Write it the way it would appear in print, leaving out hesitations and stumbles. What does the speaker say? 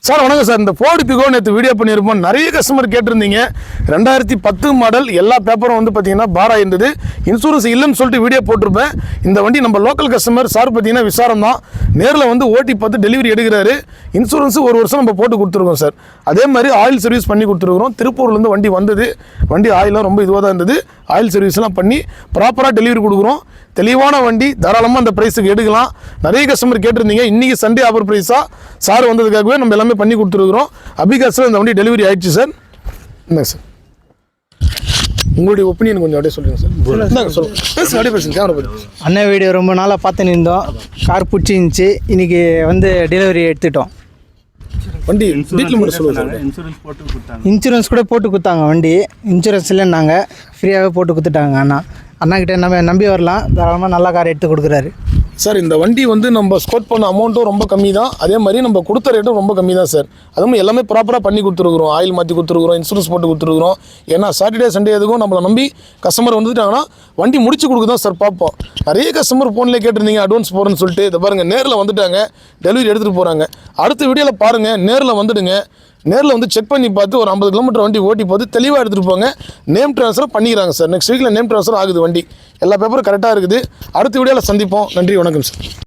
Sir வணக்கம் sir. இந்த Ford pico நேற்று வீடியோ பண்ணியிருப்போம். நிறைய கஸ்டமர் கேட்டிருந்தீங்க. 2010 மாடல் எல்லா பேப்பரும் வந்து பார்த்தீங்கன்னா பாரா இருந்தது. இன்சூரன்ஸ் இல்லைன்னு சொல்லிட்டு வீடியோ போட்டிருப்பேன். இந்த வண்டி நம்ம லோக்கல் கஸ்டமர் சார் பார்த்தீங்கன்னா விசாரம் தான். நேரில் வந்து ஓட்டி பார்த்து டெலிவரி எடுக்கிறாரு. இன்சூரன்ஸ் ஒரு வருஷம் நம்ம போட்டு கொடுத்துருக்கோம் சார். அதே மாதிரி ஆயில் சர்வீஸ் பண்ணி கொடுத்துருக்குறோம். திருப்பூர்லேருந்து வண்டி வந்தது. வண்டி ஆயிலாம் ரொம்ப இதுவாக தான் இருந்தது. ஆயில் சர்வீஸ்லாம் பண்ணி ப்ராப்பராக டெலிவரி கொடுக்குறோம். தெளிவான வண்டி, தாராளமாக அந்த ப்ரைஸுக்கு எடுக்கலாம். நிறைய கஸ்டமர் கேட்டிருந்தீங்க. இன்றைக்கி சண்டே ஆஃபர் ப்ரைஸாக சார் வந்ததுக்காகவே நம்ம எல்லாமே பண்ணி கொடுத்துருக்குறோம். அபிகாஸில் இந்த வண்டி டெலிவரி ஆயிடுச்சு சார். என்ன சார் உங்களுடைய ஒப்பீனியன் கொஞ்சம் அப்படியே சொல்லுங்கள் சார். சொல்லுங்கள் அப்படியே பேசுங்க. கேமரா பார்த்து அண்ணன் வீடியோ ரொம்ப நாளாக பார்த்துன்னு இருந்தோம். கார் பிடிச்சிருந்துச்சி. இன்றைக்கி வந்து டெலிவரி எடுத்துட்டோம். வண்டி டீட்டெயில் மட்டும் சொல்லுங்கள் சார். இன்சூரன்ஸ் கூட போட்டு கொடுத்தாங்க. வண்டி இன்சூரன்ஸ் இல்லைன்னாங்க, ஃப்ரீயாகவே போட்டு கொடுத்துட்டாங்க. அண்ணாக்கிட்ட நம்ம நம்பி வரலாம். தாராளமாக நல்ல கார் எடுத்து கொடுக்குறாரு சார். இந்த வண்டி வந்து நம்ம ஸ்கோர் பண்ண அமௌண்ட்டும் ரொம்ப கம்மி தான். அதே மாதிரி நம்ம கொடுத்த ரேட்டும் ரொம்ப கம்மி தான் சார். அதுவும் எல்லாமே ப்ராப்பராக பண்ணி கொடுத்துருக்குறோம். ஆயில் மாற்றி கொடுத்துருக்குறோம், இன்சூரன்ஸ் போட்டு கொடுத்துருக்குறோம். ஏன்னா சாட்டர்டே சண்டே எதுக்கும் நம்மளை நம்பி கஸ்டமர் வந்துட்டாங்கன்னா வண்டி முடிச்சு கொடுக்க தான் சார் பார்ப்போம். நிறைய கஸ்டமர் ஃபோன்லேயே கேட்டிருந்தீங்க அட்வான்ஸ் போகிறேன்னு சொல்லிட்டு. இதை பாருங்கள், நேரில் வந்துட்டாங்க, டெலிவரி எடுத்துகிட்டு போகிறாங்க. அடுத்த வீடியோவில் பாருங்கள், நேரில் வந்துடுங்க. நேரில் வந்து செக் பண்ணி பார்த்து ஒரு 50 கிலோமீட்டர் வண்டி ஓட்டி பார்த்து தெளிவாக எடுத்துகிட்டு போங்க. நேம் ட்ரான்ஸ்ஃபர் பண்ணிக்கிறாங்க சார். நெக்ஸ்ட் வீக்கில் நேம் ட்ரான்ஸ்ஃபர் ஆகுது. வண்டி எல்லா பேப்பரும் கரெக்டாக இருக்குது. அடுத்த வீடியோவில் சந்திப்போம். நன்றி, வணக்கம் சார்.